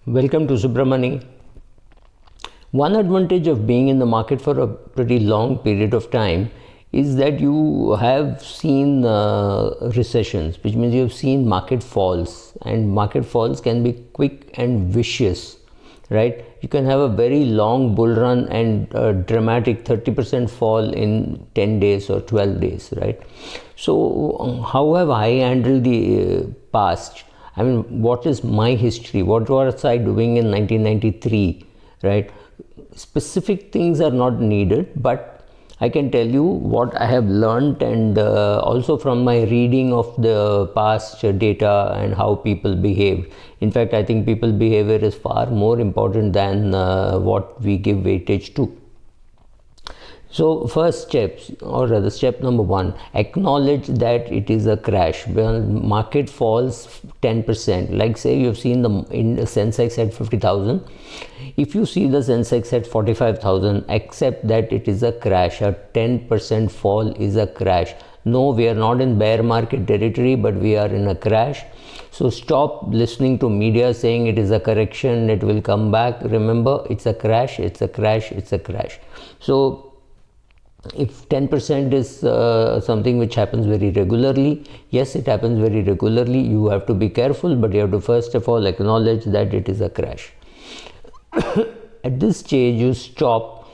Welcome to Subramani. One advantage of being in the market for a pretty long period of time is that you have seen recessions, which means you have seen market falls, and market falls can be quick and vicious, right? You can have a very long bull run and a dramatic 30% fall in 10 days or 12 days, right? So how have I handled the past? I mean, what is my history? What was I doing in 1993, right? Specific things are not needed, but I can tell you what I have learned, and also from my reading of the past data and how people behaved. In fact, I think people behavior is far more important than what we give weightage to. So first steps, or rather step number one, acknowledge that it is a crash. When market falls 10%, like say you've seen the Sensex at 50,000, if you see the Sensex at 45,000, accept that it is a crash. A 10% fall is a crash. No, we are not in bear market territory, but we are in a crash. So stop listening to media saying it is a correction, it will come back. Remember, it's a crash, it's a crash, it's a crash. So if 10% is something which happens very regularly, yes, it happens very regularly, you have to be careful, but you have to first of all acknowledge that it is a crash. At this stage, you stop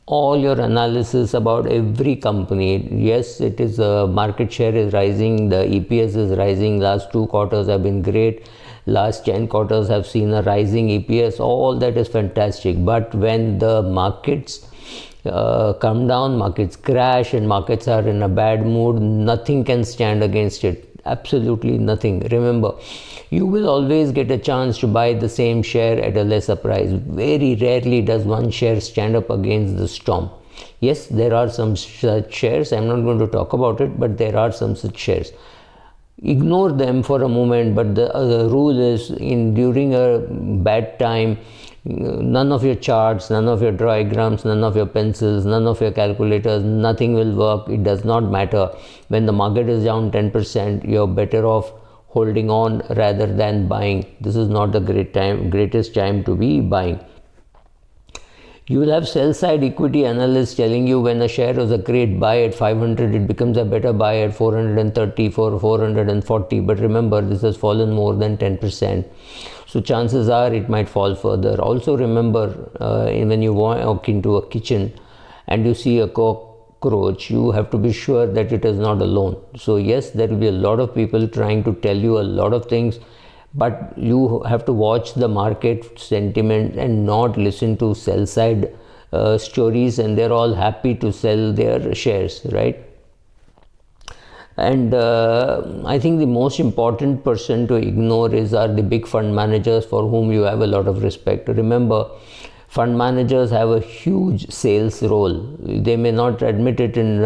all your analysis about every company. Yes, it is market share is rising, the EPS is rising, last 2 quarters have been great, last 10 quarters have seen a rising EPS, all that is fantastic. But when the markets come down, markets crash, and markets are in a bad mood, nothing can stand against it. Absolutely nothing. Remember, you will always get a chance to buy the same share at a lesser price. Very rarely does one share stand up against the storm. Yes, there are some such shares. I'm not going to talk about it, but there are some such shares. Ignore them for a moment, but the rule is during a bad time, none of your charts, none of your diagrams, none of your pencils, none of your calculators, nothing will work. It does not matter. When the market is down 10%, you're better off holding on rather than buying. This is not the greatest time to be buying. You will have sell-side equity analysts telling you when a share is a great buy at 500, it becomes a better buy at 430, 440. But remember, this has fallen more than 10%. So chances are it might fall further. Also remember, when you walk into a kitchen and you see a cockroach, you have to be sure that it is not alone. So yes, there will be a lot of people trying to tell you a lot of things, but you have to watch the market sentiment and not listen to sell side stories, and they're all happy to sell their shares, right? And I think the most important person to ignore are the big fund managers, for whom you have a lot of respect. Remember, fund managers have a huge sales role. They may not admit it in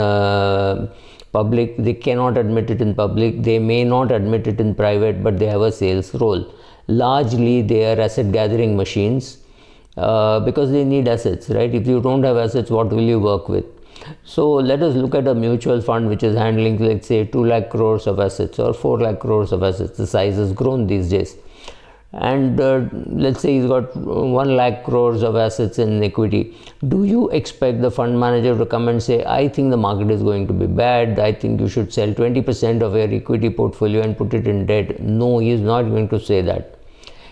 public, they cannot admit it in public, they may not admit it in private, but they have a sales role. Largely, they are asset gathering machines because they need assets, right? If you don't have assets, what will you work with? So let us look at a mutual fund which is handling, let's say, 2 lakh crores of assets or 4 lakh crores of assets. The size has grown these days. And let's say he's got 1 lakh crores of assets in equity. Do you expect the fund manager to come and say, I think the market is going to be bad, I think you should sell 20% of your equity portfolio and put it in debt? No, he is not going to say that.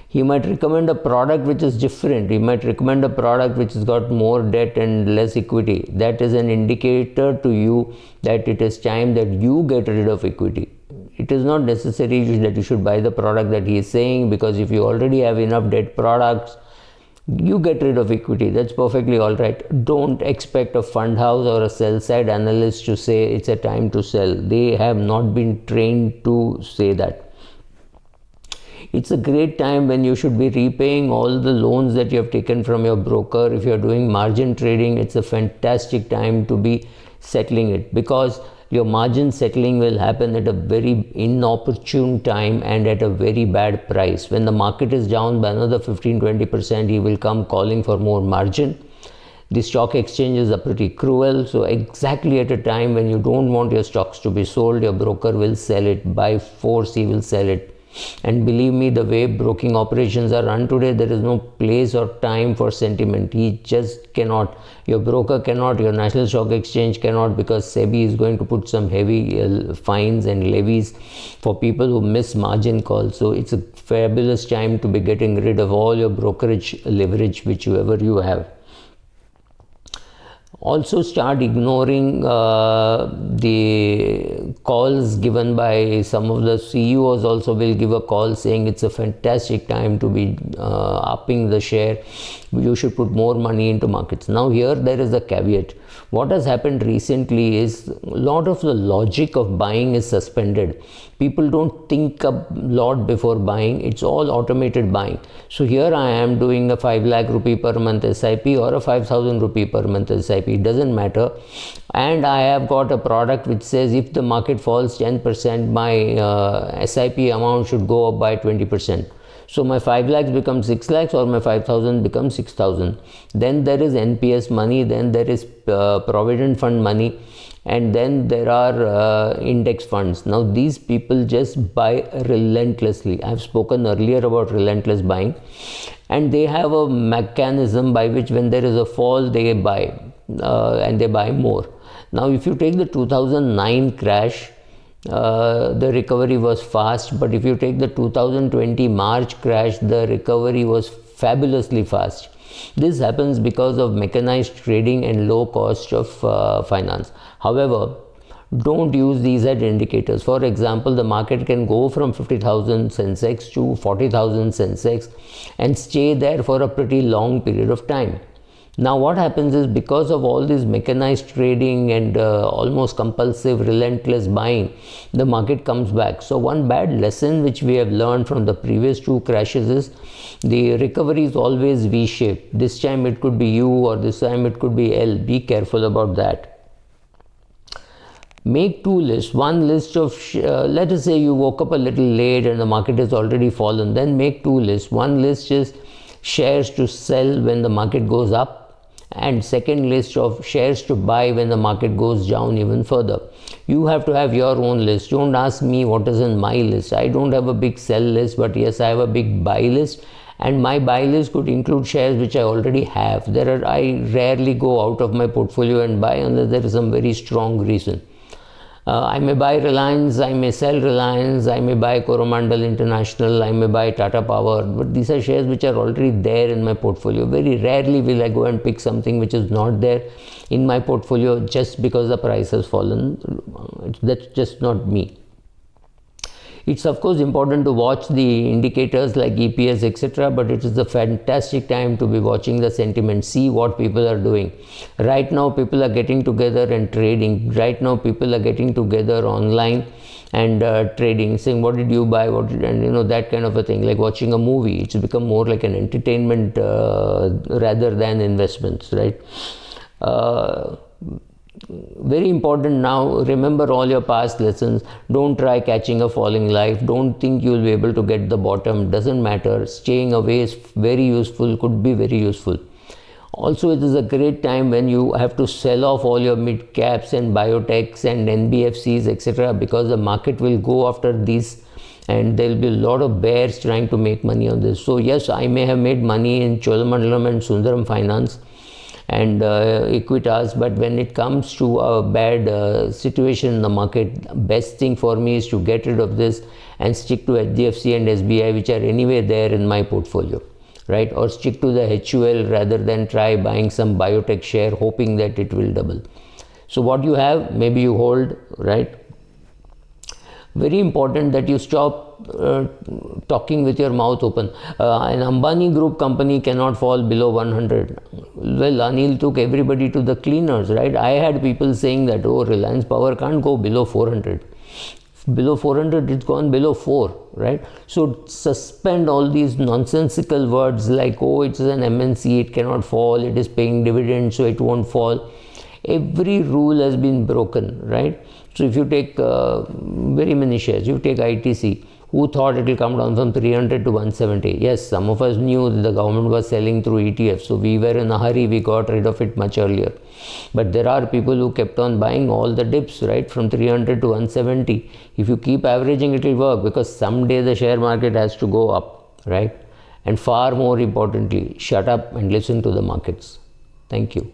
He might recommend a product which is different. He might recommend a product which has got more debt and less equity. That is an indicator to you that it is time that you get rid of equity. It is not necessary that you should buy the product that he is saying, because if you already have enough debt products, you get rid of equity. That's perfectly all right. Don't expect a fund house or a sell side analyst to say it's a time to sell. They have not been trained to say that. It's a great time when you should be repaying all the loans that you have taken from your broker. If you are doing margin trading, it's a fantastic time to be settling it, because your margin settling will happen at a very inopportune time and at a very bad price. When the market is down by another 15-20%, he will come calling for more margin. The stock exchanges are pretty cruel, so exactly at a time when you don't want your stocks to be sold, your broker will sell it. By force, he will sell it. And believe me, the way broking operations are run today, there is no place or time for sentiment. He just cannot. Your broker cannot, your National Stock Exchange cannot, because SEBI is going to put some heavy fines and levies for people who miss margin calls. So it's a fabulous time to be getting rid of all your brokerage leverage, whichever you have. Also start ignoring the calls given by some of the CEOs. Also will give a call saying it's a fantastic time to be upping the share. You should put more money into markets. Now here there is a caveat. What has happened recently is a lot of the logic of buying is suspended. People don't think a lot before buying. It's all automated buying. So here I am doing a 5 lakh rupee per month SIP or a 5,000 rupee per month SIP. It doesn't matter. And I have got a product which says if the market falls 10%, my SIP amount should go up by 20%. So my 5 lakhs becomes 6 lakhs or my 5,000 becomes 6,000. Then there is NPS money, then there is provident fund money, and then there are index funds. Now these people just buy relentlessly. I have spoken earlier about relentless buying, and they have a mechanism by which when there is a fall they buy and they buy more. Now if you take the 2009 crash, the recovery was fast, but if you take the 2020 March crash, the recovery was fabulously fast. This happens because of mechanized trading and low cost of finance. However, don't use these as indicators. For example, the market can go from 50,000 Sensex to 40,000 Sensex and stay there for a pretty long period of time. Now what happens is, because of all this mechanized trading and almost compulsive relentless buying, the market comes back. So one bad lesson which we have learned from the previous two crashes is the recovery is always V-shaped. This time it could be U or this time it could be L. Be careful about that. Make two lists. One list of, let us say you woke up a little late and the market has already fallen. Then make two lists. One list is shares to sell when the market goes up, and second list of shares to buy when the market goes down even further. You have to have your own list. Don't ask me what is in my list. I don't have a big sell list, but yes, I have a big buy list, and my buy list could include shares which I already have. I rarely go out of my portfolio and buy unless there is some very strong reason. I may buy Reliance, I may sell Reliance, I may buy Coromandel International, I may buy Tata Power, but these are shares which are already there in my portfolio. Very rarely will I go and pick something which is not there in my portfolio just because the price has fallen. That's just not me. It's of course important to watch the indicators like EPS, etc., but it is a fantastic time to be watching the sentiment, see what people are doing. Right now people are getting together and trading. Right now people are getting together online and trading, saying what did you buy, and that kind of a thing, like watching a movie. It's become more like an entertainment rather than investments, right? Very important now, remember all your past lessons. Don't try catching a falling life. Don't think you will be able to get the bottom. Doesn't matter. Staying away is very useful, could be very useful. Also, it is a great time when you have to sell off all your mid caps and biotechs and NBFCs, etc., because the market will go after these and there will be a lot of bears trying to make money on this. So yes, I may have made money in Cholamandalam and Sundaram Finance and Equitas, but when it comes to a bad situation in the market, best thing for me is to get rid of this and stick to HDFC and SBI, which are anyway there in my portfolio, right? Or stick to the HUL rather than try buying some biotech share hoping that it will double. So what you have, maybe you hold, right? Very important that you stop talking with your mouth open. An Ambani Group company cannot fall below 100. Well, Anil took everybody to the cleaners, right? I had people saying that, oh, Reliance Power can't go below 400. Below 400, it's gone below 4, right? So suspend all these nonsensical words like, oh, it's an MNC, it cannot fall, it is paying dividends, so it won't fall. Every rule has been broken, right? So if you take very many shares, you take ITC, Who thought it will come down from 300 to 170? Yes, some of us knew that the government was selling through ETFs, so we were in a hurry, we got rid of it much earlier. But there are people who kept on buying all the dips, right, from 300 to 170. If you keep averaging, it will work, because someday the share market has to go up, right? And far more importantly, shut up and listen to the markets. Thank you.